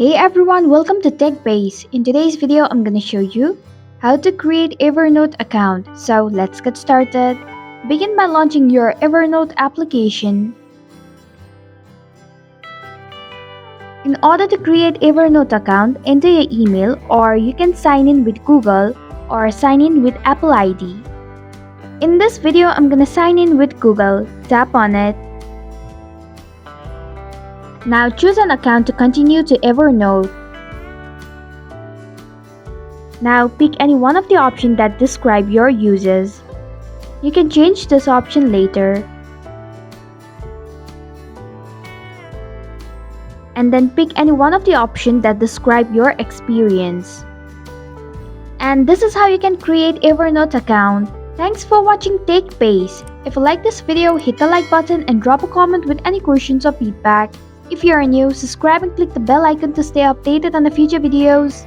Hey everyone, welcome to TechBase. In today's video, I'm gonna show you how to create Evernote account. So let's get started. Begin by launching your Evernote application. In order to create Evernote account, enter your email or you can sign in with Google or sign in with Apple ID. In this video, I'm gonna sign in with Google. Tap on it. Now choose an account to continue to Evernote. Now pick any one of the options that describe your uses. You can change this option later. And then pick any one of the options that describe your experience. And this is how you can create Evernote account. Thanks for watching TechBase. If you like this video, hit the like button and drop a comment with any questions or feedback. If you are new, subscribe and click the bell icon to stay updated on the future videos.